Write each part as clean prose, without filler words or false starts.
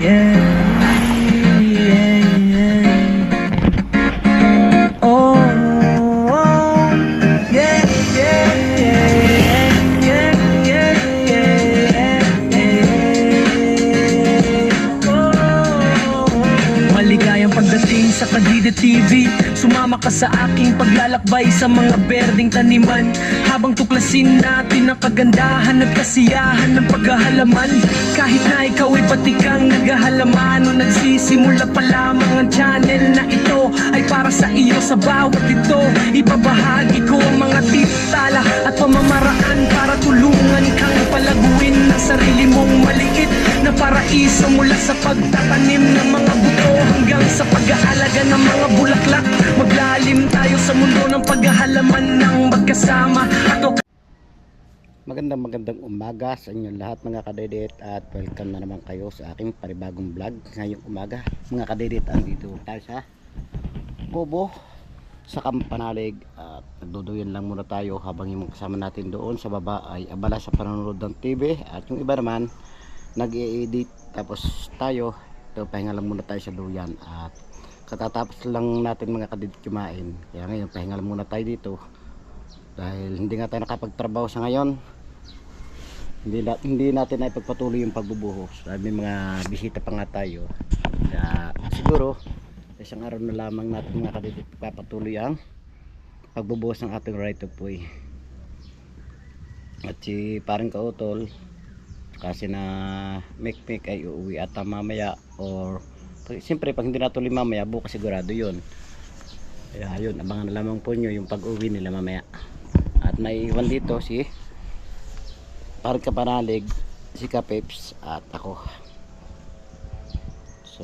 Oh, oh, yeah, yeah, yeah, yeah, yeah, yeah. Oh, maligayang pagdating sa Kadida TV. Sumama ka sa aking paglalakbay sa mga berdeng taniman, habang tuklasin natin ang kagandahan at kasiyahan ng paghahalaman. Kahit na ikaw ay batikang naghahalaman o nagsisimula pa lamang, ang channel na ito ay para sa iyo. Sa bawat ito, ibabahagi ko ang mga tala at pamamaraan para tulungan kang palaguin ang sarili mong maliit na paraiso, mula sa pagtatanim ng mga buto hanggang sa pag-aalaga ng mga bulaklak. Maglalim tayo sa mundo ng paghahalaman ng magkasama. Magandang umaga sa inyong lahat mga kadedit, at welcome na naman kayo sa aking panibagong vlog ngayong umaga mga kadedit. Andito tayo sa Bobo sa Kampanalig at nagduduyan lang muna tayo habang yung kasama natin doon sa baba ay abala sa panonood ng TV, at yung iba naman nag-i-edit. Tapos tayo ito, pahinga lang muna tayo sa duyan, at katatapos lang natin mga kadedit kumain, kaya ngayon pahinga lang muna tayo dito dahil hindi nga tayo nakapagtrabaho sa ngayon. Hindi natin na ipagpatuloy yung pagbubuhos dahil may mga bisita pa nga tayo. Kaya siguro isang araw na lamang natin mga kadedit papatuloy ang pagbubuhos ng ating right of way. At si parang kautol kasi na Mikmik ay uuwi ata mamaya, or siyempre pag hindi natuloy mamaya, bukas sigurado yun. Kaya yun, abangan na lamang po nyo yung pag-uwi nila mamaya. At may iwan dito si parang Kapanalig, si Kapeps at ako. So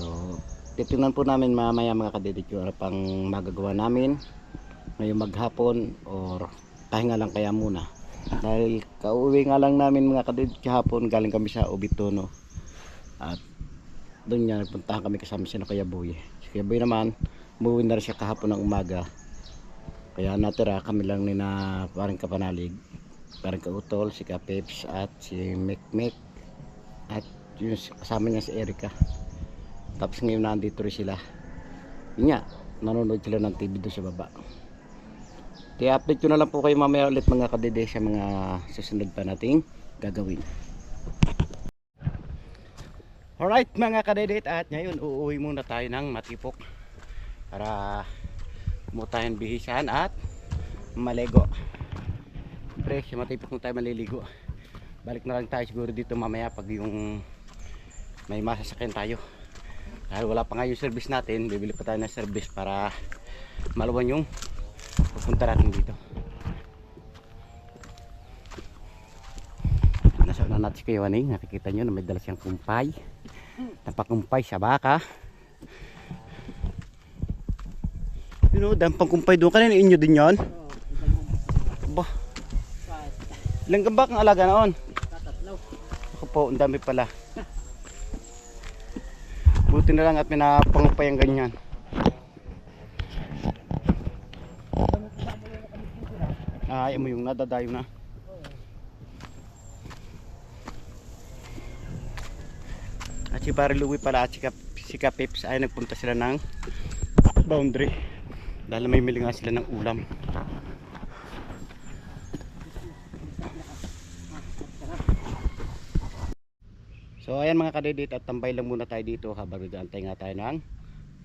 titingnan po namin mamaya mga kadedit yung ano pang magagawa namin ngayong maghapon, or pahinga lang kaya muna. Dahil kauwi nga lang namin mga kadedit kahapon, galing kami sa Obitono, at doon niya nagpuntahan kami kasama si Kuya Boy. Si Kuya Boy naman umuwi na rin siya kahapon ng umaga, kaya natira kami lang ni na parang Kapanalig, parang Kautol, si Kapeps at si Mikmik, at yung kasama niya si Erica. Tapos ngayon nandito rin sila, yun nga, nanonood sila ng TV doon sa baba. I-update ko na lang po kayo mamaya ulit mga kadede sa mga susunod pa nating gagawin. Alright mga kadede, at ngayon uuwi muna tayo ng Matipok para mutahin bihisan at maligo. Siyempre sa Matipok na tayo maliligo. Balik na lang tayo siguro dito mamaya pag yung may masasakyan tayo, dahil wala pa nga yung service natin. Bibili pa tayo ng service para maluwan yung pupunta natin dito. Nasa una natin si Kuya Waning, nakikita nyo na may dala siyang kumpay, napakumpay sa baka. Yun o, dampang kumpay doon. Kanina inyo din yun? Ba, ilang gambak ang alaga noon? Ako po, ang dami pala. Buti na lang at may napangumpay ang ganyan. Ay mo yung nadadayo na. At si Pare Louie pala at si Kapeps ay nagpunta sila ng Boundary dahil may mili nga sila ng ulam. So ayan mga kadedit, at tambay lang muna tayo dito habang nag-aantay nga tayo ng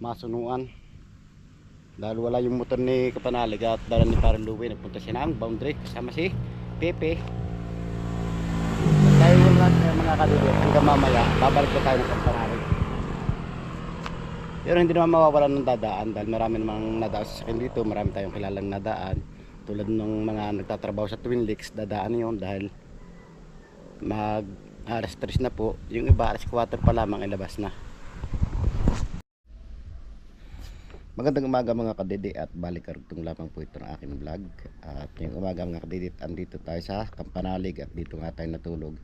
masunuan. Dahil wala yung motor ni Kapanalig at dala ni Pare Louie, nagpunta siya ng Boundary kasama si Pepe. Tayo muna mga kadedit hanggang mamaya babalik na tayo ng Kapanalig. Pero hindi naman mawawalan ng dadaan dahil marami namang nadaan sa akin dito. Marami tayong kilalang nadaan tulad ng mga nagtatrabaho sa Twin Lakes, dadaan yun dahil mag alas 3 na po, yung iba alas 4 pa lamang ilabas na. Magandang umaga mga kadede, at balik karugtong lamang po ito ng aking vlog. At ngayong umaga mga kadede, andito tayo sa Kampanalig, at dito nga tayo natulog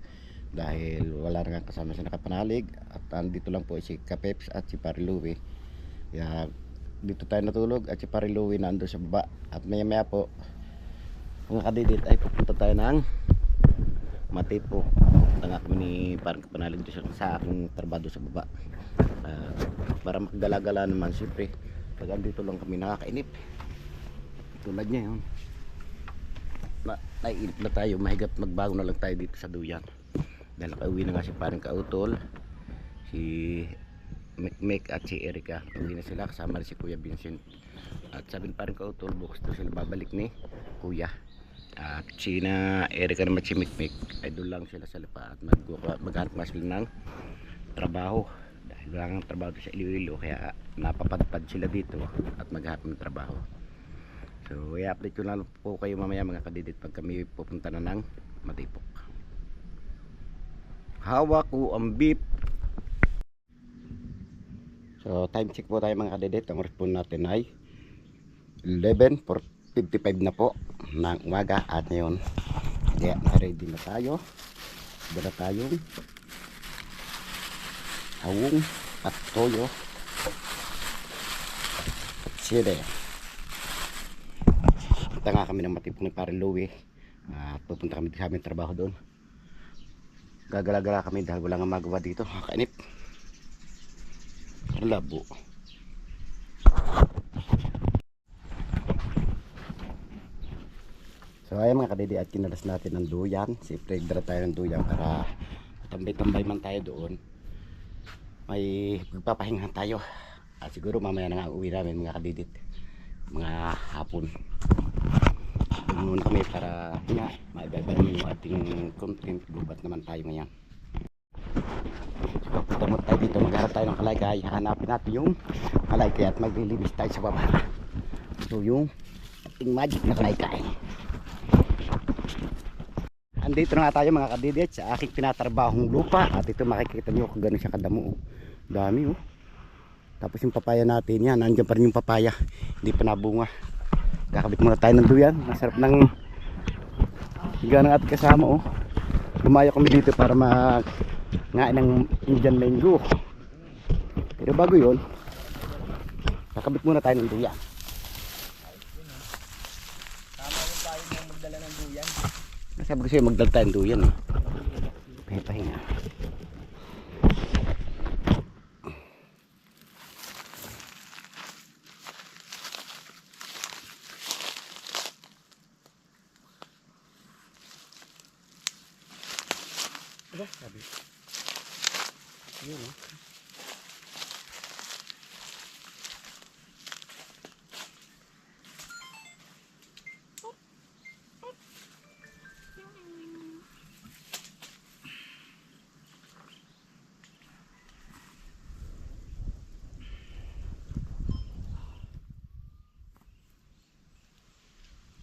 dahil wala na nga kasama sa Kapanalig, at andito lang po si Kapeps at si Pare Louie. Kaya dito tayo natulog, at si Pare Louie nandun sa baba, at maya maya po mga kadede ay pupunta tayo ng Matipo. Tanga kami ni parang kapanalig sa aking trabaho sa baba. Para makagala-gala naman siyempre. Pag andito lang kami nakakainip. Tulad niya yun. Naiinip na tayo, mahigat magbago na lang tayo dito sa duyan. Dahil nakauwi na nga si parang Kautol, si Mek at si Erika. Uwi na sila, kasama rin si Kuya Vincent. At sabi ni parang Kautol, bukas daw sila babalik ni Kuya. At si na Erika naman si Mek ay doon lang sila sa Lipa at maghanap nga sila ng trabaho. Dahil wala nga trabaho sa Iloilo, kaya napapadpad sila dito at maghanap ng trabaho. So i-update ko lang po kayo mamaya mga kadidit pag kami pupunta na ng Matipok. Hawak ko ang beep. So time check po tayo mga kadidit. Ang oras po natin ay 11:55 na po ng umaga. At ngayon kaya ready na tayo. Dala tayong hawong at toyo at sire. Punta nga kami ng Matipok ni Pare Louie. Pupunta kami sa aming trabaho doon. Gagala-gala kami dahil wala nga magawa dito. Kainip. Labo. So ayan mga kadidi, at kinalas natin ng duyan. Siyempre dala tayo ng duyan para tambay-tambay man tayo doon. May magpapahingahan tayo. Siguro mamaya na nga uwi namin mga kadidit. Mga hapon. Doon muna kami para nga maibaba namin yung ating content. Gubat naman tayo ngayon. So papunta mo tayo dito, magharap tayo ng kalaykay. Hanapin natin yung kalaykay at maglilinis tayo sa baba. So yung ating magic na kalaykay. Andito na nga tayo mga kadidit sa aking tinatrabahong lupa. At ito makikita nyo kung gano'n siya kadamo. Dami oh. Tapos yung papaya natin yan, nandiyan pa rin yung papaya. Hindi pa nabunga. Kakabit muna tayo ng duyan. Masarap ng higa ng ating kasama oh. Lumayo kami dito para ngain ng Indian mango. Pero bago yun, kakabit muna tayo ng duyan. Tama yung tayo mo magdala ng duyan. Sabi ko sa'yo magdala tayo ng duyan eh. Pahinga. Aba, sabi. Yun oh.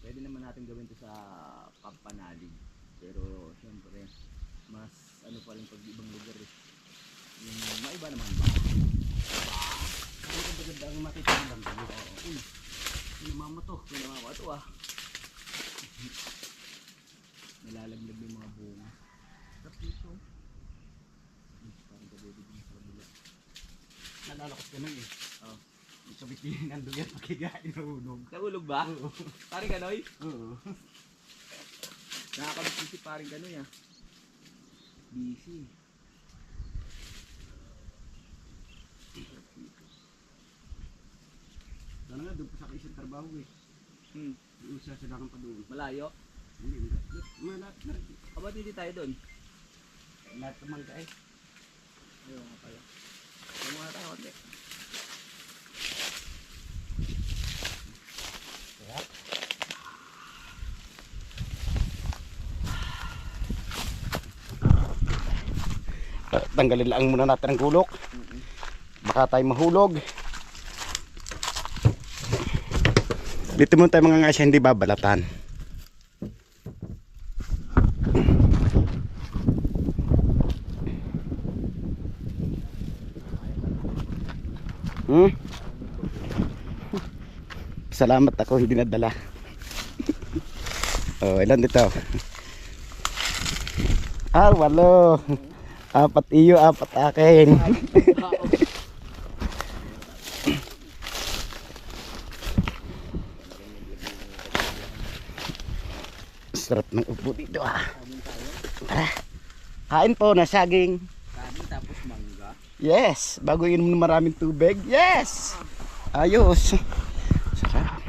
Pwede naman natin gawin to sa Pampanalig. Pero siyempre mas ano pa rin pag ibang lugar eh. Yung maiba naman ba? Ano ka maganda ang makita ng bangko? Oo. Pinamamato. Pinamamato ah. Nalalaglag yung mga bunga. Tapos ito. Parang kabibig yung sa kabila. Nalalakas ka nun eh. Oo. Sabit din ang duyan pakigain na unog. Nahulog ba? Oo. Paring Kanoy? Oo. Nakakabit si paring Kanoy ah. Busy. Sana nga doon pa sa isang trabaho eh. Usa sa lakang pa doon. Malayo? Hindi. Malapit. Ba't hindi tayo doon? Lahat naman ka eh. Ayun nga pala. Ayun nga tayo konti. Tanggalin lang muna natin ang gulok. Baka tayo mahulog. Dito muna tayo mga ngasya, hindi babalatan. Salamat ako hindi nadala. Oh, ilan dito? Walo. 4 iyo, 4 akin. Sarap ng upo dito ah. Tara. Kain po na saging. Kanin tapos mangga. Yes, bago inom ng maraming tubig. Yes. Ayos. Sarap.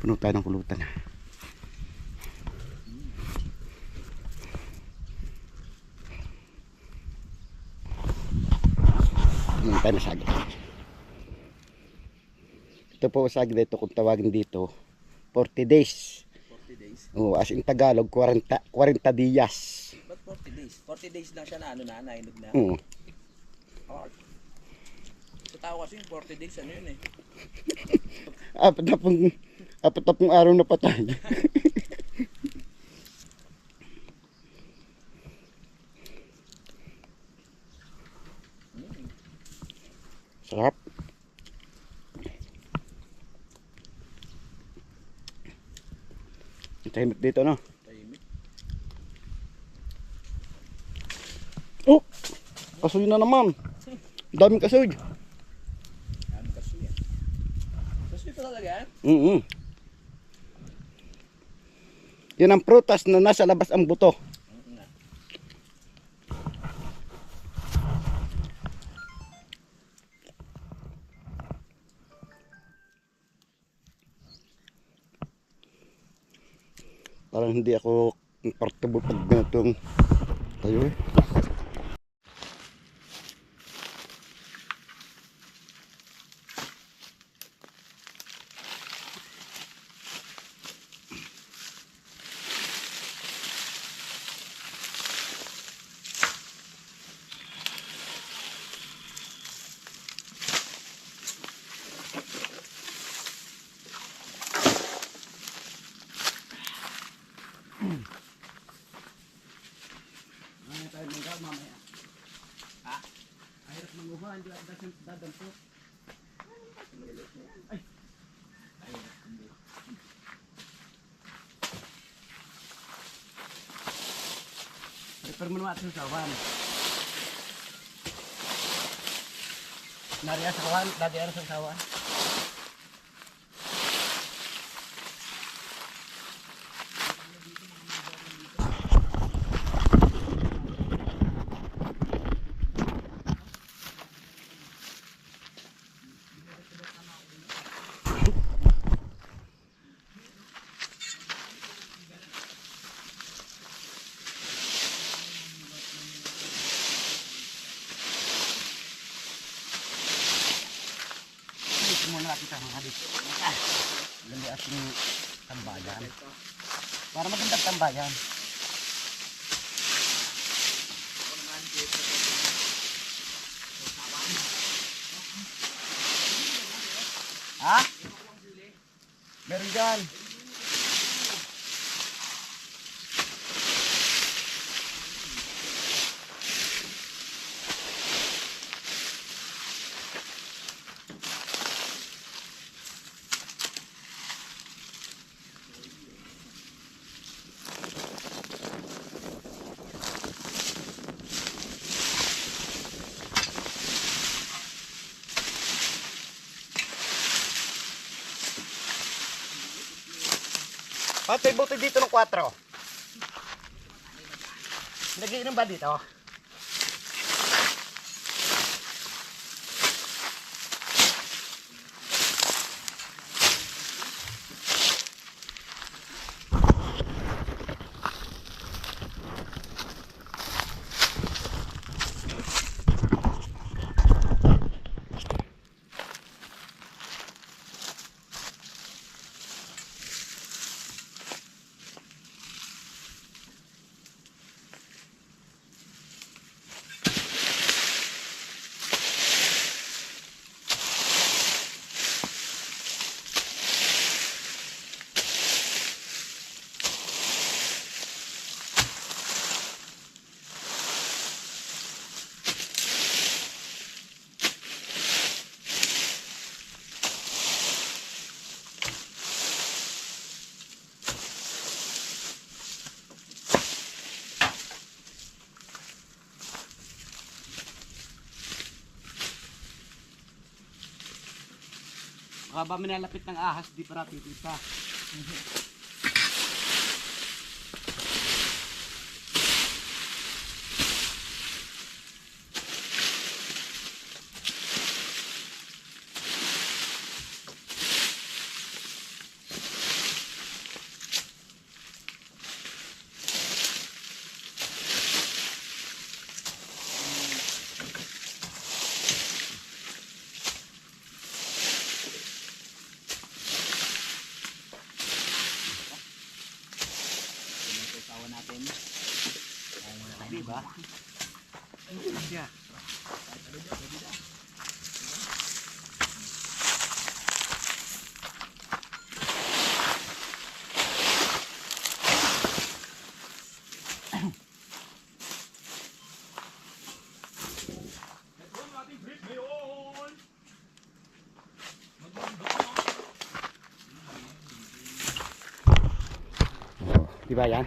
Puno tayo ng kulutan. Puno tayo ng saging. Ito po saging dito kung tawagin dito 40 days. 40 days. Oh, as in Tagalog 40 días. Ba't 40 days? 40 days lang siya na ano na, nainog na. Mm. Oh. Sa tao kasi yung 40 days, ano yun eh. Apat na pong araw na patay. Sarap. Tahimik dito, no? Tahimik. Oh! Kasoy na naman. Daming kasoy. Ano kasi yan? Kasi ito talaga yan? Yan ang prutas na nasa labas ang buto. Na. Parang hindi ako comfortable pag ganitong tayo eh. Ano tayo mangga mamaya? Ha? Ahirap manguha, hindi ako dadampo. Ay! Prepare mo naman at sasawan. Nariya sa kawan, dati ano sa sasawan. Muna kita mga hadis. Ganda ating tambayan. Para magandang tambayan. Ha? Meron dyan. Patoy buti dito ng 4. Nagiinom ba dito? Baka ba minalapit ng ahas, di para titita. Di ba? Siya. Di ba yan?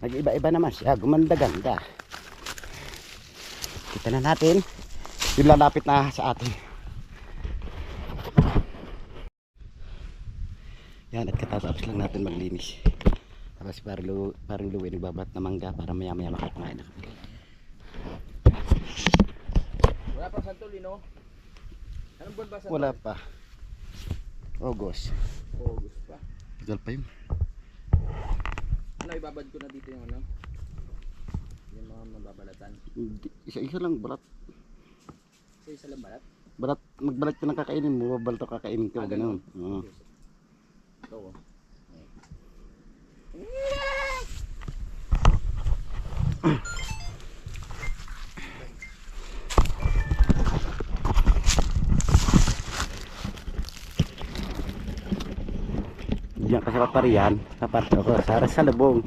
Nag-iba-iba naman siya. Gumanda-ganda. Kita na natin. Yung lalapit na sa atin. Yan, at katatapos lang natin maglinis. Tapos parang Louie nagbabat na mangga para maya-maya makapangain na kami. Wala pang santol, no? Anong buwan ba santol? Wala pa. August. August pa. Tagal pa yun. Ano, ibabad ko na dito yung ano? Yung mga mababalatan. Isa-isa lang balat. Isa lang balat? Balat, magbalat ka ng kakainin mo, babalto kakainin ka, ganun. Oo. Ito, oh. Diyan ka sa paparian, kaparto ko, sa salubong.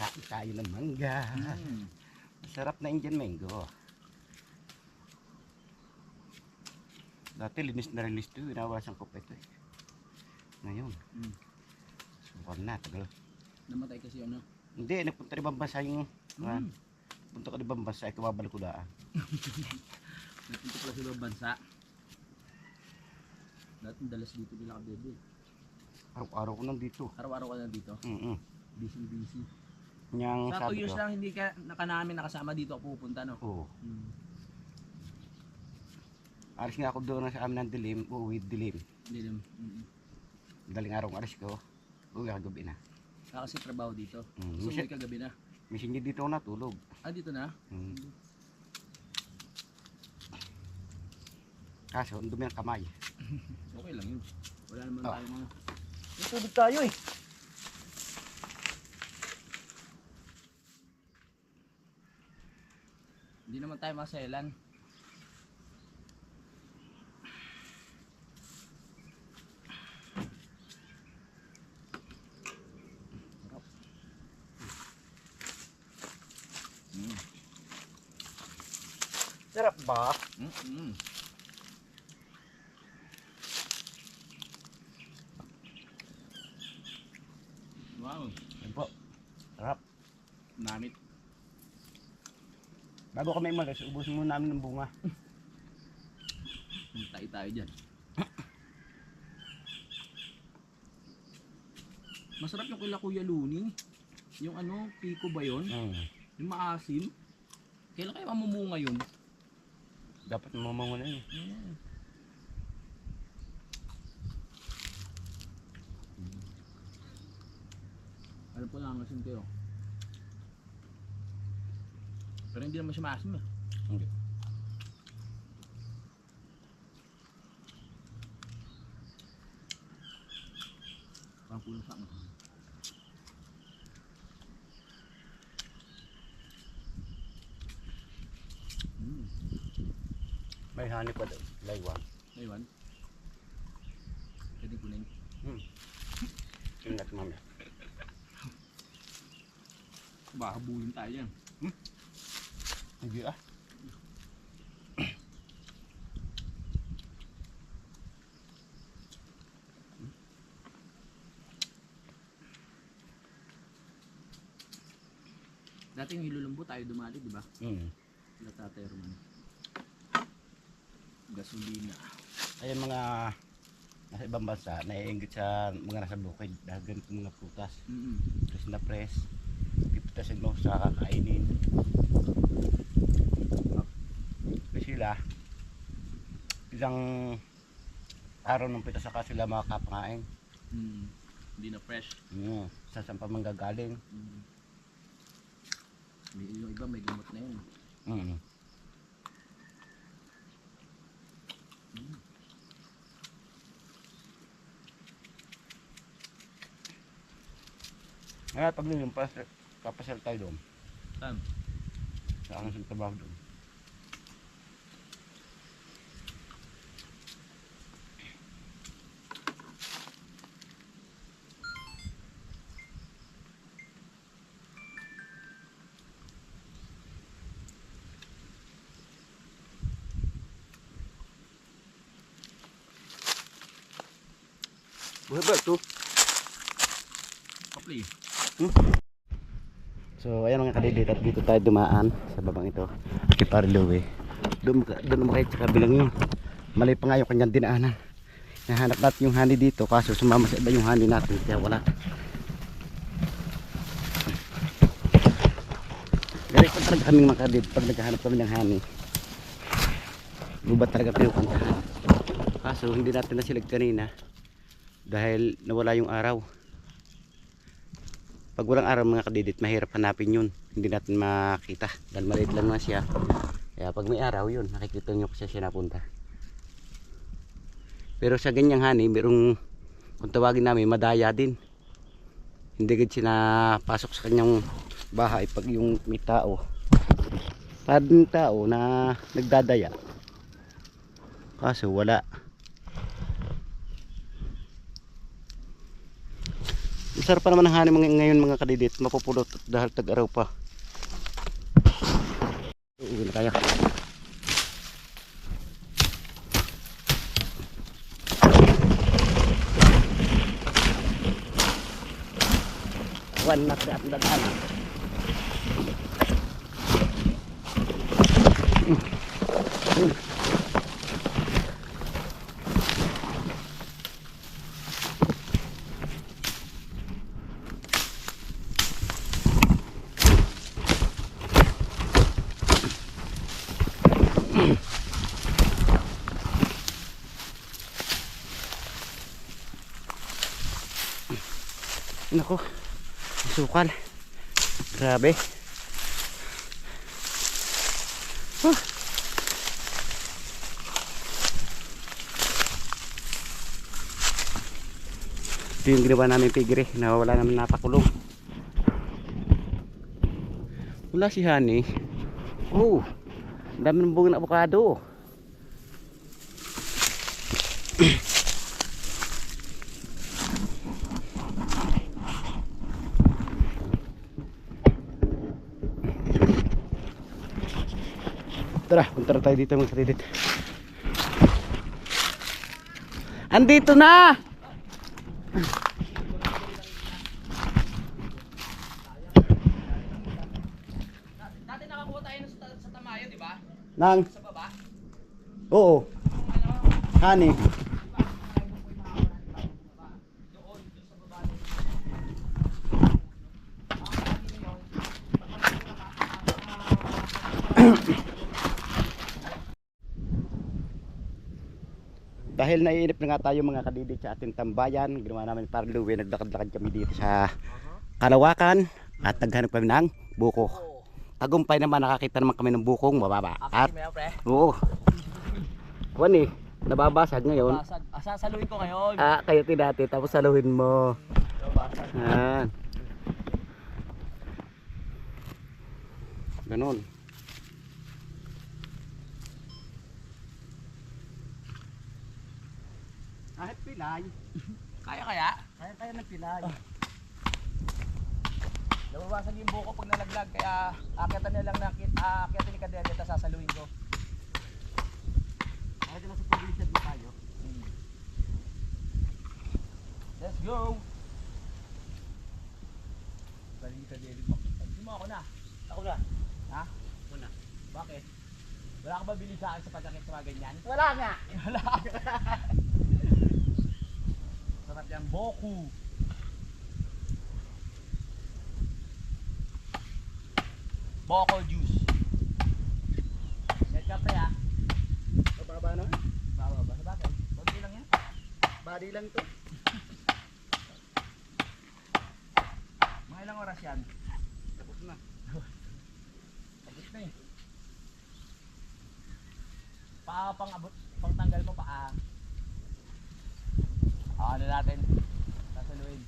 Kain tayo ng mangga. Sarap na Indian mango. Dati linis na release ito, inawasan ko pa ito eh. Ngayon, subang na, tagal. Namatay kasi ano? Hindi, nagpunta rin bansa yung, punta ka rin bansa, ay kumabalik ko daan. Nagpunta pala sa ibang bansa. Dati dalas dito nila ka bebe. Araw-araw ko nandito. Araw-araw ka na dito. Busy. Yang Sa 2 sabi years ko, lang hindi ka namin nakasama dito ako pupunta, no? oo. Alis nga ako doon sa amin ng dilim, uuwi dilim. Hindi naman. Daling araw alis ko, uwi ako gabi na. Kasi trabaho dito. Mm. So, uwi ka gabi na. Misin niya dito ako natulog. Dito na? Kaso, ang dumi ng kamay. Okay lang yun. Wala naman tayo mga... May tubig tayo eh. Hindi naman tayo maselan. Sarap ba? Wow. Yan po. Sarap. Namit. Bago kami umalis, ubusin muna namin ng bunga. Hintay tayo dyan. Masarap yung kila Kuya Luni. Yung ano, piko ba yun? Yung maasim. Kailan kayo mamumunga yun? Dapat mamango na yun. Alam po na asin kayo. Pero hindi naman siya maasim eh. Hindi. Parang kulang sa ano. May honey pa daw. Laywan. Aywan. Pwede kunin. Ingat mami. Baka habulin tayo yan. Hindi ah. Dati yung Hilulumbo tayo dumali, di ba? Natatay Roman. Gasolina. Ay mga nasa ibang bansa, naiinggit sa mga nasa bukid dahil ganito mga prutas. Press na press. Pipitasin mo sa kakainin. Kasi sila, ilang araw nung pita saka sila makakapangain. Hindi na fresh. Saan pa manggagaling. Yung iba may gamot na yun. Kaya pag lumimpas, papasal tayo doon. Saan? Sa anong sa trabaho doon. Buhay ba ito? Kapli. So ayan mga kadidit, at dito tayo dumaan sa babang ito kay Parlowe. Doon makikita sa kabilang yun. Mali pa nga yung kanyang dinaanan. Nahanap natin yung honey dito, kaso sumama sa iba yung honey natin, kaya wala. Ganito talaga kaming mga kadidit pag naghahanap kami ng honey. Gubat talaga kayo kantahan. Kaso hindi natin nasilag kanina dahil nawala yung araw. Pag walang araw mga kadidit, mahirap hanapin yun. Hindi natin makita dahil maliit lang na siya. Kaya pag may araw yun, nakikita nyo kasi siya napunta. Pero sa ganyang honey, merong, kung tawagin namin, madaya din. Hindi agad siya napasok sa kanyang bahay pag yung may tao. Pag yung tao na nagdadaya, kaso wala. Masarap pa naman ang honey ngayon mga kadidit, mapupulot dahil tag-araw pa. Uwi na kaya. One na sa ating dadaan. Nako, sukal. Grabe. Ito yung ginawa namin pigre na wala naman napakulong. Wala si honey. Oh, ang dami ng bunga ng avocado. Tara, punta na tayo dito mga kadidit. Andito na! Dati nakakuha tayo sa Tamayo, di ba? Nang? Sa baba. Oo. Honey. Dahil naiinip na nga tayo mga kadidit sa ating tambayan, ginawa namin Parlowe, naglakad-lakad kami dito sa Kalawakan at naghanap kami ng buko. Tagumpay naman, nakakita naman kami ng bukong mababa. At oo. Wan eh, nababasag ngayon. Sasaluhin ko ngayon. Kayo tinati, tapos saluhin mo. Ganon. Kahit pilay. Kaya? Kaya ng pilay. Nabawasan yung buko pag nalaglag, kaya akitan na lang akitan ni Kadete, tapos sasaluhin ko. Kahit na sa probinsya din tayo. Let's go! Balik ni Kadete mo. Hindi mo ako na. Ako na. Ha? Ako na. Bakit? Wala ka ba bili sa akin sa pagkakit sa mga ganyan? Wala nga. Wala. Sarap yan, boku. Boko juice. Net ka pre ha? Mababa na? Baba body lang to. Mga ilang oras yan? Tapos na. Tapos na eh. Pang abot, pang tanggal mo paa. Ano natin? Sasaluin.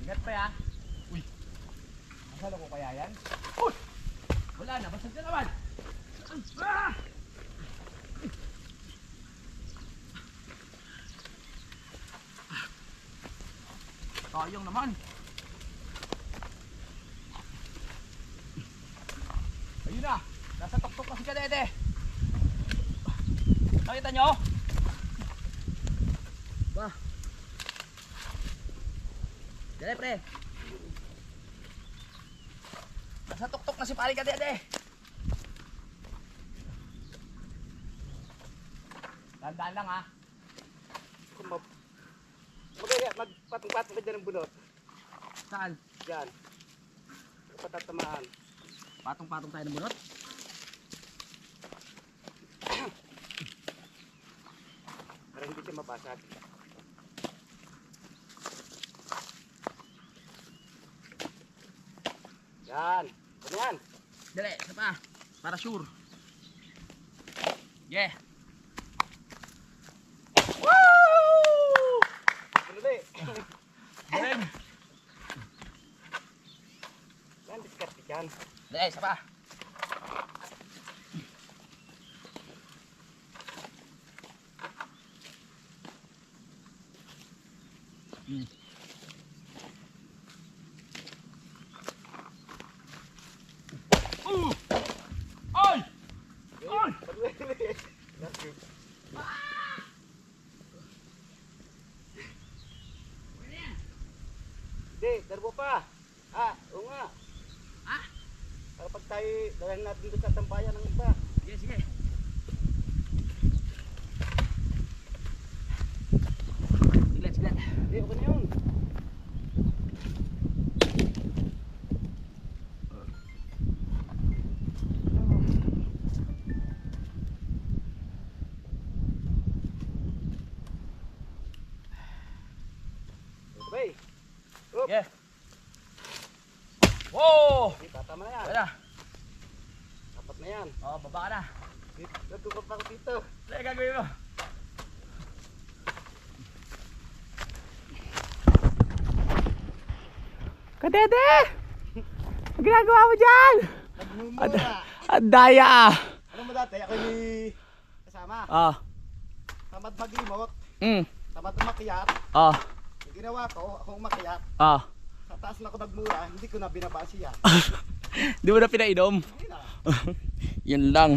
Ingat pa ya. Uy. Masalo ko kaya yan? Uy! Wala na, basag na naman. Ah! Sayang naman. Ayun na. Nasa tuktok na si Kadede. Nakita nyo? Ba. Dali pre. Nasa tuktok na si Pari Kadede. Tandaan lang ha. Magpatong-patong ka dyan ng bunot. Saan? Yan. Patatamaan. Patong-patong tayo ng bunot? Para hindi siya mabasag. Yan. Ganyan. Dali, isa pa. Para sure. Yeah. Dali. Galing. Yan, diskarte yan. Dali, isa pa. Ay! Ay! Hindi, darbo pa. Oo nga. Ah? Para pag tayo, dalhin natin doon sa tambayan ng iba. Sige, sige. Siglat, siglat. Hindi, okay na yun. Okay. Up. Yeah. Wow! Hindi, tatama na yan. Wala. Dapat na yan. Oh, baba ka na. Nagkukot ako dito. Dali, gagawin mo. Kadede! Ang ginagawa mo dyan? Nagmumura. Ang daya ah! Ano mo dati? Ako ni kasama. Ah. Tamad maglimot. Mm. Tamad umakyat. Ah. Yung ginawa ko, ako umakyat. Ah. Sa taas na ako nagmura, hindi ko na binaba siya. Di mo na pinainom? Hindi na. Yun lang.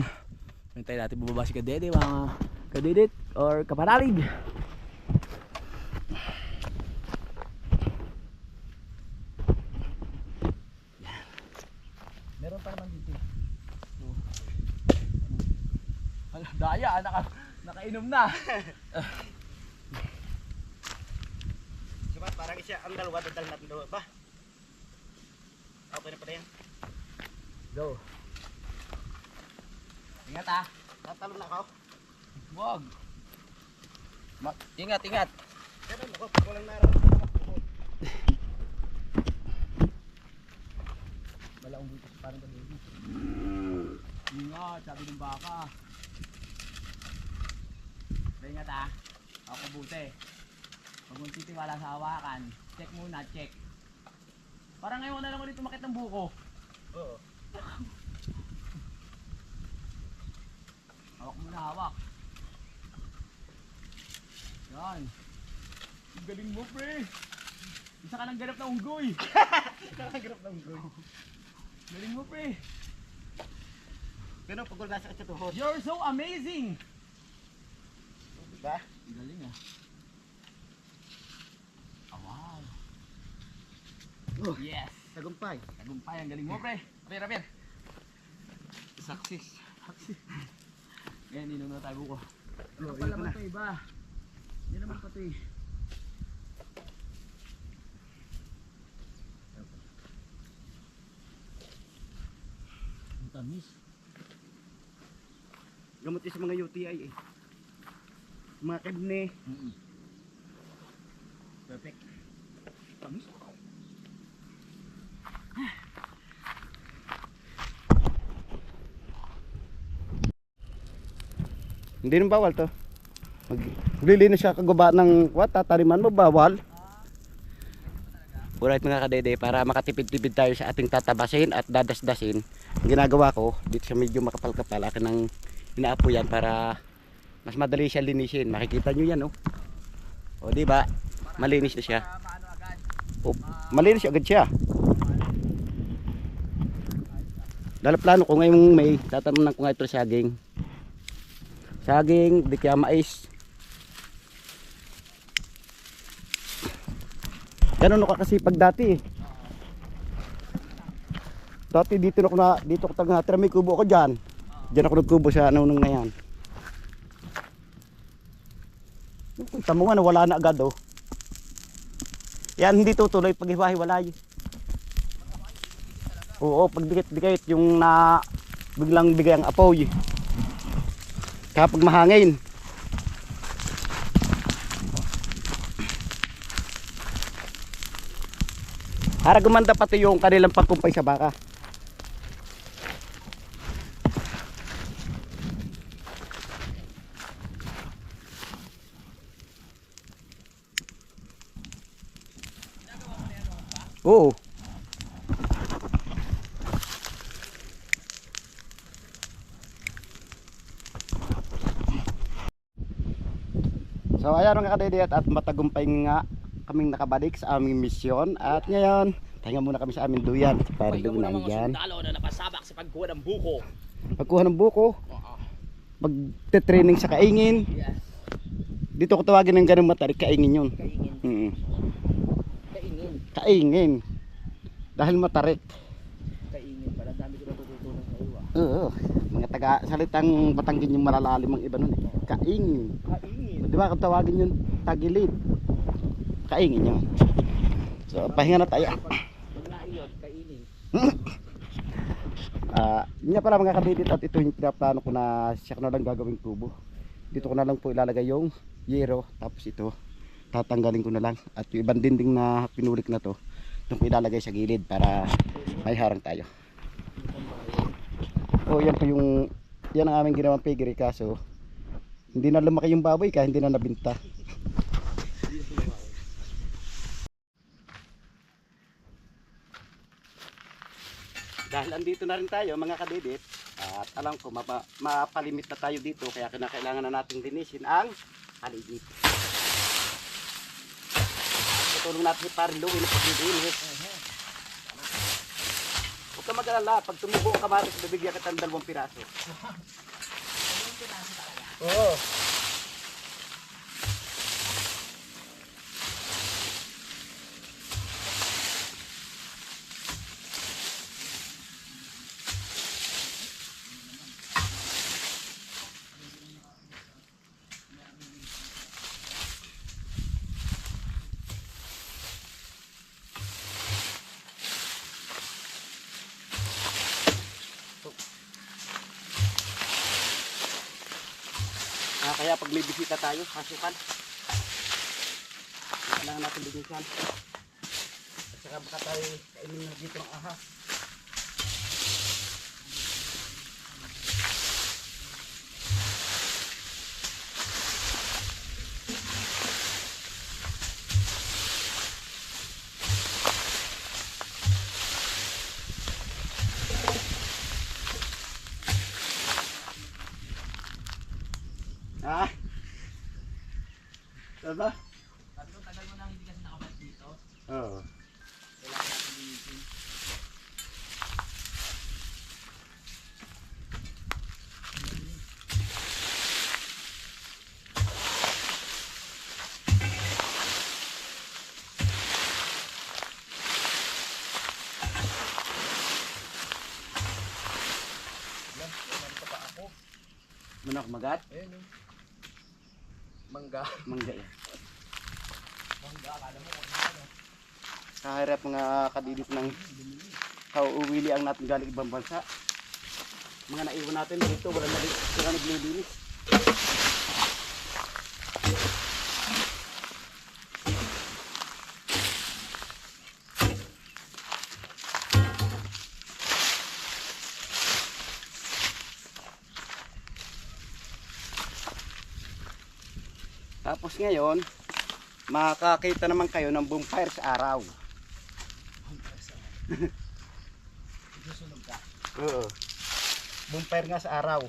Hintayin natin bubaba si Kadede, mga kadidit or kapanalig. Meron pa naman dito. Daya, nakainom na. Diba, parang siya ang dalawa, dadal natin dalawa ba? Okay na pala yan. Go. Ingat ah. Tatalon na ako. Wag. Ingat, ingat. Ganun ako, pag walang naroon ako makukot. Balaong dito sa parang kadidi. Ingat, sabi ng baka. Ingat ah. Ako kabuti. Pag mong titiwala sa hawakan, check muna, check. Parang ngayon na lang ulit umakit ng buko. Oo. Hawak muna, hawak. Yan. Ang galing mo, pre. Isa ka ng ganap na unggoy. Nakagrap ng goy. Galing mo, pre. Ganun, pag wala nasa sa tuhod. You're so amazing. Diba? Ang galing ah. Oh, wow. Yes. Tagumpay. Tagumpay, ang galing mo, pre. Rapir, rapir. Success. Ngayon, ninong na tago ko. Ano Oh, pa yun naman na. ito iba? Hindi naman pa ito eh. Tamis. Gamot yun sa mga UTI eh. Mga kidney. Perfect. Tamis. Hindi nang bawal to. Maglilinis siya kagaba ng tataniman mo, bawal. Alright mga kadede, para makatipid-tipid tayo sa ating tatabasin at dadasdasin, ang ginagawa ko dito sa medyo makapal-kapal, akin ng inaapo yan para mas madali siya linisin. Makikita nyo yan, oh. O diba, malinis na siya. O, malinis agad siya. Plano ko ngayong May, tatamunan ko nga ito sa saging. Saging, di kaya mais. Ganun ako kasi pag dati eh. Dati dito ko natira, may kubo ako diyan. Diyan ako nagkubo sa nung ngayon. Tamo nga wala na agad oh. Yan hindi tutuloy pag hiwa-hiwalay. Oo, pag dikit-dikit yung na biglang bigay ang apoy. Kapag mahangin. Para gumanda pati yung kanilang pagkumpay sa baka. Oo. So ayan mga kadede, at matagumpay nga kaming nakabalik sa aming misyon. At ngayon, tahinga muna kami sa aming duyan. Para doon na yan. Sundalo na napasabak sa pagkuha ng buko. Pagkuha ng buko, magte-training sa kaingin. Yes. Dito ko tawagin ng ganun matarik, kaingin yun. Kaingin. Kaingin. Kaingin. Dahil matarik. Kaingin pala. Dami ko natututunan sa iyo. Oo. Mga taga salitang Batanggin yung malalalim ang iba nun eh. Kaingin. Kaingin. Di ba kung tawagin yun tagilid? Kaingin yun. So pahinga na tayo. Pag naiyot, kainin. Yun nga pala mga kabidit, at ito yung pinaplano ko na siya ko na lang gagawing kubo. Dito ko na lang po ilalagay yung yero, tapos ito tatanggalin ko na lang, at yung ibang dinding na pinulik na to doon ko ilalagay sa gilid para may harang tayo. Yan po yung yan ang aming ginawang piggery, kaso hindi na lumaki yung baboy kaya hindi na nabinta. Dahil andito na rin tayo mga kadidit, at alam ko mapalimit na tayo dito, kaya kinakailangan na natin linisin ang paligid. Tutulong natin si Parin Louie na paglilinis. Huwag ka mag-alala, pag tumubo ang kamatis, bibigyan kita ng 2 piraso. Oo. Kaya pag may bisita tayo, hasukan. Kailangan natin linisan. At saka baka tayo kainin na dito ng ahas. Diba? Tagal mo nang hindi kasi nakabas dito. Oo. Kailangan natin linisin. Manok magat? Ayun yun. Mangga. Mangga yan. Mangga, akala mo kung ano. Kahirap mga kadidit ng kauuwili ang natin galing ibang bansa. mga naiwan natin dito, wala na sila naglilinis. Tapos ngayon, makakita naman kayo ng bonfire sa araw. Susunog ka. Oo. Bonfire nga sa araw.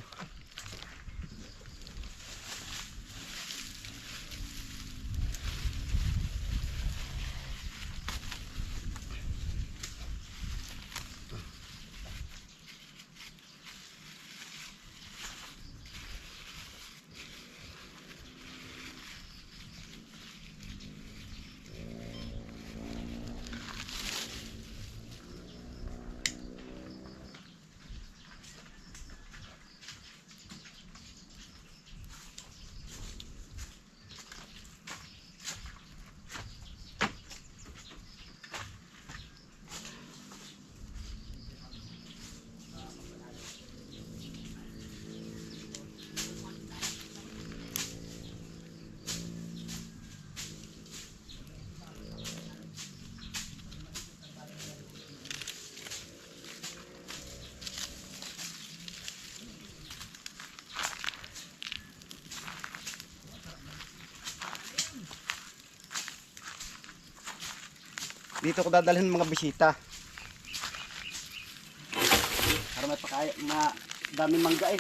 Dito ko dadalhin ng mga bisita. Para may pakaya, daming mangga eh.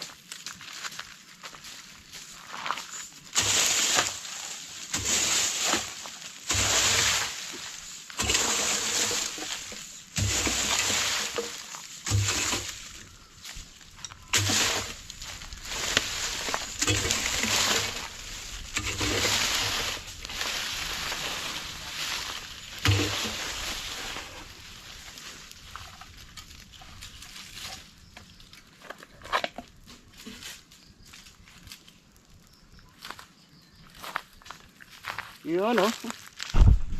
Yun oh.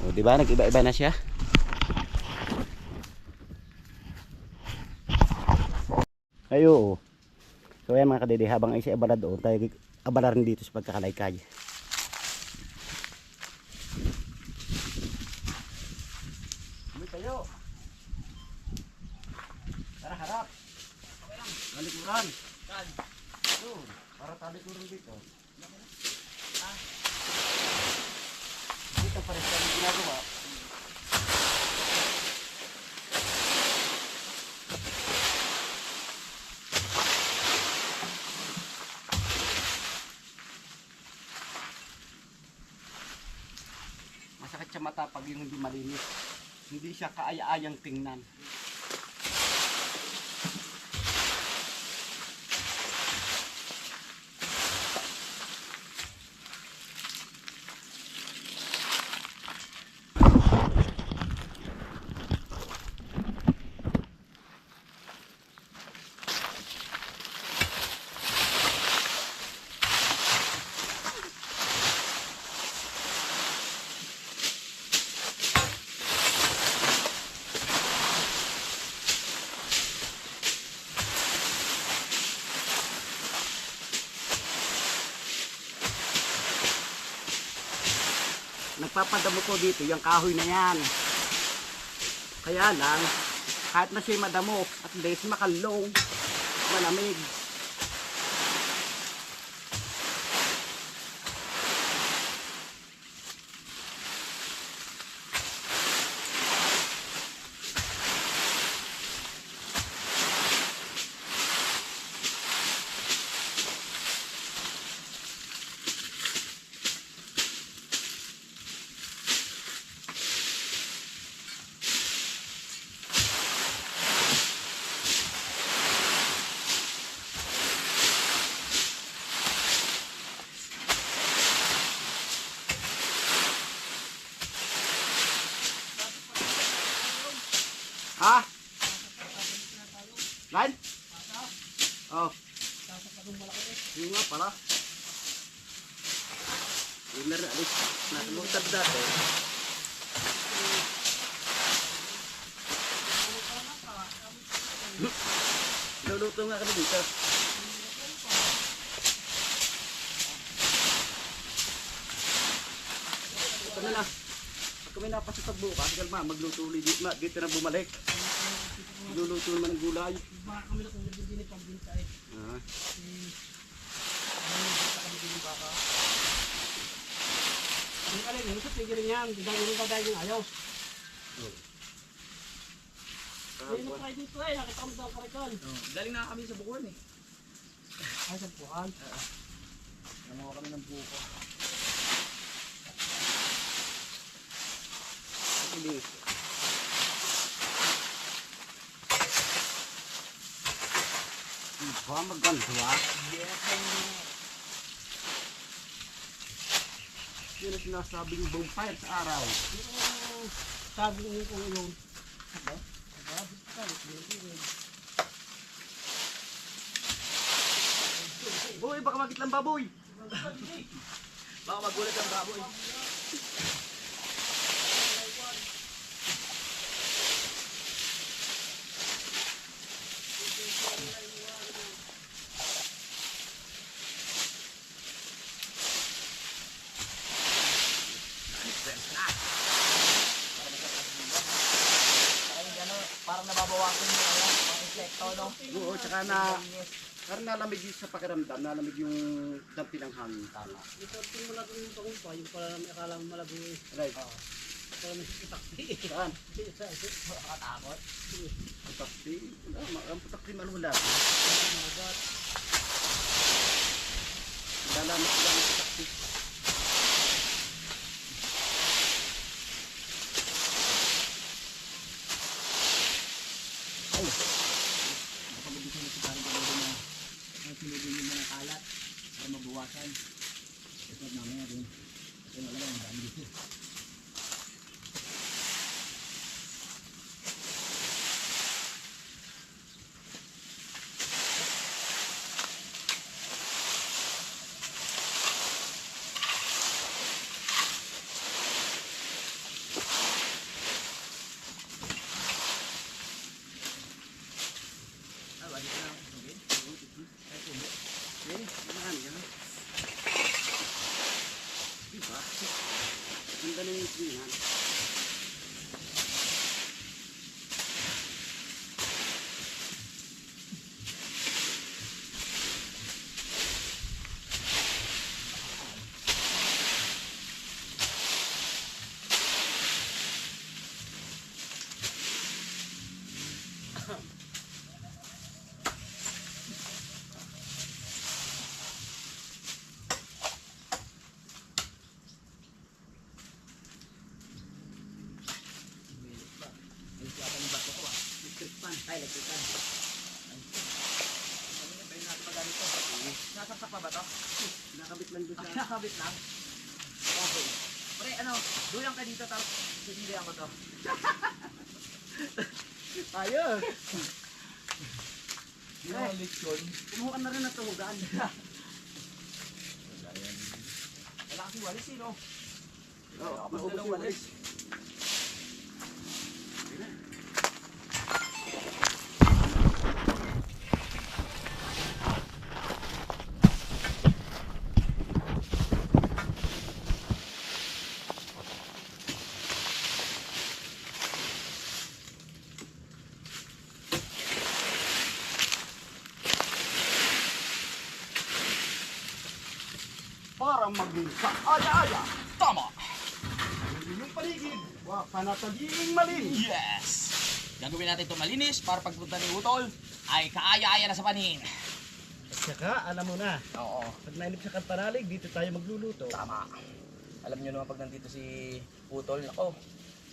O di ba nag-iba-iba na siya? Ayo. So ayan mga kadede, habang ay siya abala doon, tayo abala rin dito sa pagkakalaykay. Tayo. Tara harap. Talikuran. Saan? Yun, para talikuran dito. Dito pa rin siya ginagawa. Masakit sa mata pag yung hindi malinis. Hindi siya kaaya-ayang tingnan. Nagpapadamo ko dito yung kahoy na yan. Kaya lang, kahit na siya madamo, at least makalong, malamig. Ha? Lan? Oh. Yung nga pala. Yung na rin, alis. Natulutad dati. Luluto Ito nga kami dito. Ito na na. Pag kami napasitag bukas, galma, magluto ulit. Dito na bumalik. Magluluto naman ng gulay. Baka kami na kung nabibili pambinta eh. Ah. Kami din baka. Ang kalin, yung sa tigil niyan, dahil yung bagay yung ayos. Ayun na tayo dito eh, nakita kami sa karikon. Galing na kami sa Bukuan eh. Ay, sa buwan. Namuha kami ng buko. Hindi. Iba maganda. Yun ang sinasabing bonfire sa araw. Sabi ko kung yung Boy, baka magitlang baboy. Baka magulat ang baboy. Parang nababawasan yung ano, mga insekto, no? Oo, tsaka parang nalamig yung sa pakiramdam, nalamig yung dampi ng hangin. Tama. isorting mo lang yung pangumpa, yung pala namin akala mo malabo eh. Right. Pala may itakti. Saan? Nakatakot. Putakti. Ang putakti man wala. Lalamat lang ang putakti. Pag-ubisin na si parang gano'n na ang sinubin yung mga kalat para mabawasan. Ito at mamaya din. Ito na lang ang dami dito. Diba? Ang ganun yung tingnan. Electric fan. Ano ba yung natin magamit to? Nasaksak pa ba to? Nakabit lang doon sa... Nakabit lang. Okay. Pre, ano, dulang ka dito tapos sisilihan ko to. Ayos! Yung leksyon. Kumuha na rin ang tuhugan. Wala kasi walis eh, no? Oo, Kapag maubos dalang yung walis. Para maging kaaya-aya. Tama! Yung paligid. Panataling malinis. Yes! Gagawin natin ito malinis para pagpunta ni Utol ay kaaya-aya na sa panin. At saka, alam mo na, Oo. pag nainip sa Kampanalig, dito tayo magluluto. Tama. Alam nyo naman pag nandito si Utol, nako,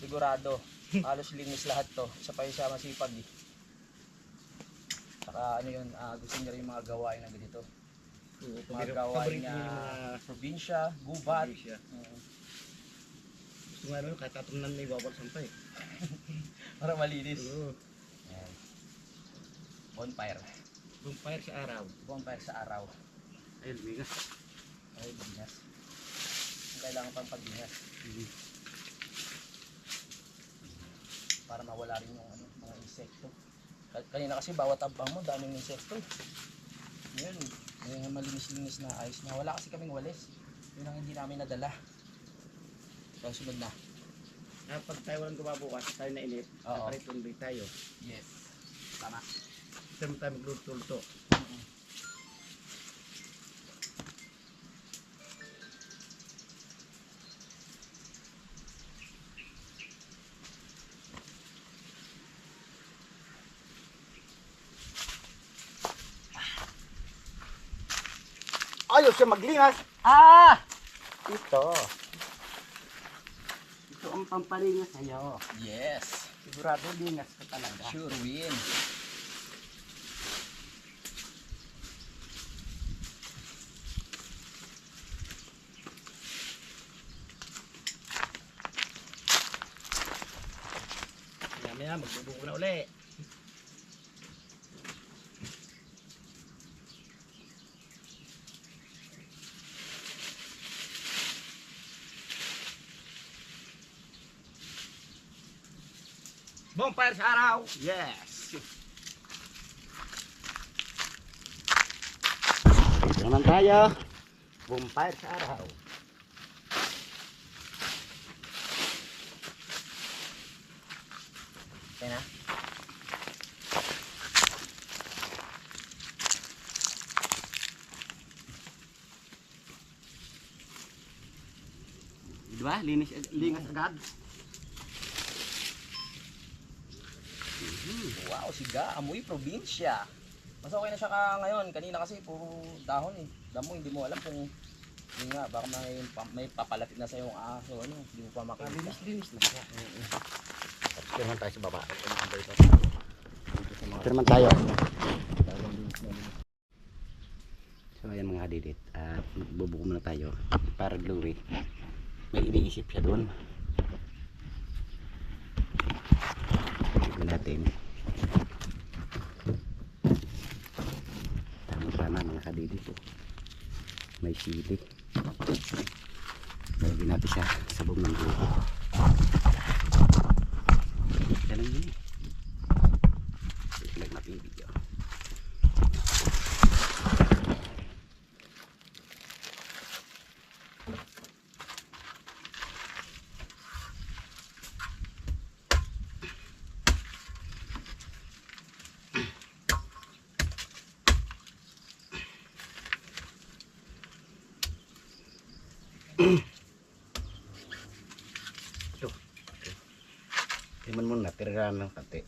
sigurado, halos linis lahat to. Isa pa yung siya masipag eh. Saka ano yun, gusto niya rin yung mga gawain na ganito. Mga gawain Paborito niya, niya yung mga probinsya, gubat. probinsya. Gusto nga naman, kahit tatunan may bawal sampay. Para malinis. Oo. Yan. Bonfire. Bonfire sa araw. Bonfire sa araw. Ayun, bigas. Ay, bigas. Ang kailangan pang pagbigas. Para mawala rin yung ano, mga insekto. Kanina kasi bawat abang mo, daming insekto. Ngayon, may malinis-linis na ayos na. Wala kasi kaming walis. Yun ang hindi namin nadala. So, sunod na. Pag tayo walang gumabukas, tayo na init. Oo. Tuloy tayo. Yes. Tama. Ito mo tayo magluto-luto. Ayaw siya maglinas. Ah! Ito. Ito ang pampalingas sa'yo. Yes. Sigurado lingas ka talaga. Sure win. Maya magbubuko na uli. Bonfire sa araw! Yes! Ito naman tayo. Bonfire sa araw. Okay na? Diba? Lingas agad. Wow, siga. Amoy probinsya. Mas okay na siya ngayon. Kanina kasi puro dahon eh. Damo, hindi mo alam kung yun nga, baka may papalapit na sa yung aso. Ano, hindi mo pa makita. Linis na siya. Ito naman tayo sa baba. Ito naman tayo. So ayan mga didit. At bubuko muna tayo. Para glory. May iniisip siya doon. Tignan natin. Tama mga kadidit. May sili. Lagyan natin siya sa buong ng buko. Ganun yun. Ilag natin yung video. Ito. Timan mo na, tirahan ng kate.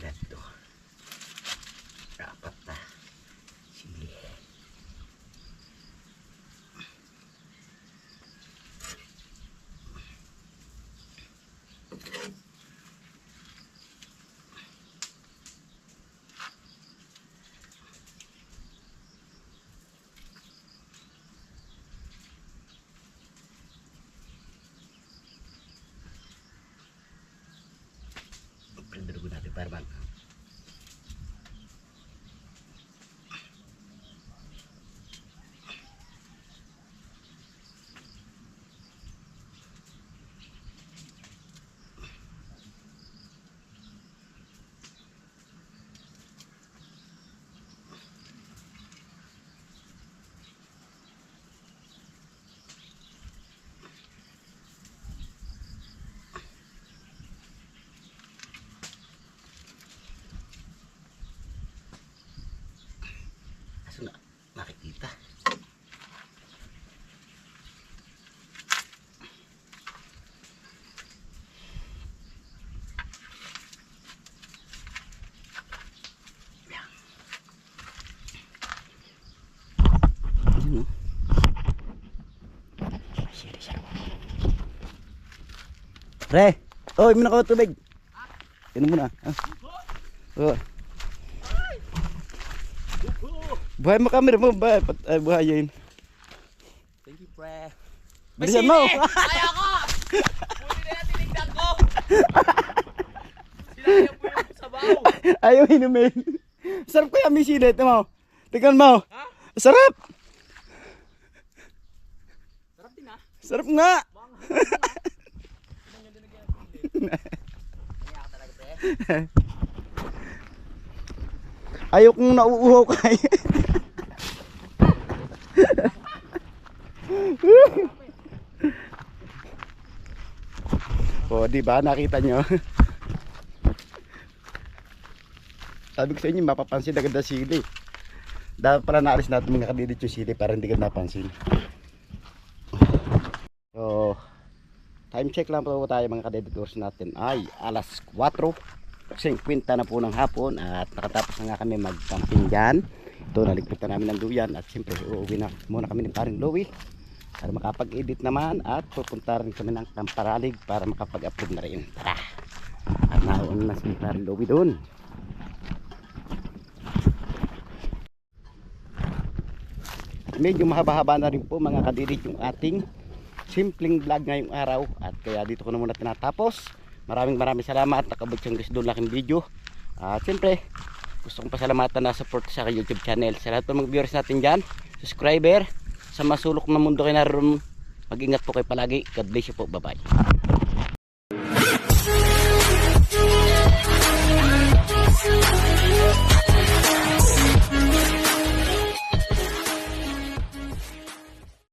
Ito. Apat na. Sili. Prendo dulu natin para mag aso na nakikita. Ayun, no? Pre, oh, inom na ko tubig. Inom muna. Ah. Oh. Buhay mo camera mo ba? Buhayin. Thank you, pre. Bilisan mo! Kaya ko! Buti na lang tinignan ko! Sinayang po yung sabaw! Ayaw inumin. Sarap kaya may sili. Ito mo. Tingnan mo. Ha? Sarap! Sarap din ah. Sarap nga! Kaya ka talaga, pre. Ayaw kong nauuhaw kay. O, di ba? Nakita nyo? Sabi ko sa inyo, mapapansin agad na sili. Dapat pala naalis natin mga kadidit yung sili para hindi ka napansin. So, time check lang po tayo mga kadiditors natin. Ay, alas 4:50 na po ng hapon at nakatapos na nga kami mag-camping dyan. Ito, naligpit na namin ng duyan at siyempre uuwi na muna kami ng paring Louie para makapag-edit naman at pupunta rin kami ng Kamparalig para makapag-upload na rin. Tara! At nauna na si paring Louie doon. At medyo mahaba-haba na rin po mga kadidit yung ating simpleng vlog ngayong araw at kaya dito ko na muna tinatapos. Maraming salamat, nakabot siyang guys doon laking video. At siyempre gusto kong pasalamatan na support sa aking YouTube channel. Sa lahat ng mga viewers natin dyan, subscriber, sa masulok na mundo kayo naroon, mag-ingat po kayo palagi. God bless you po, bye bye.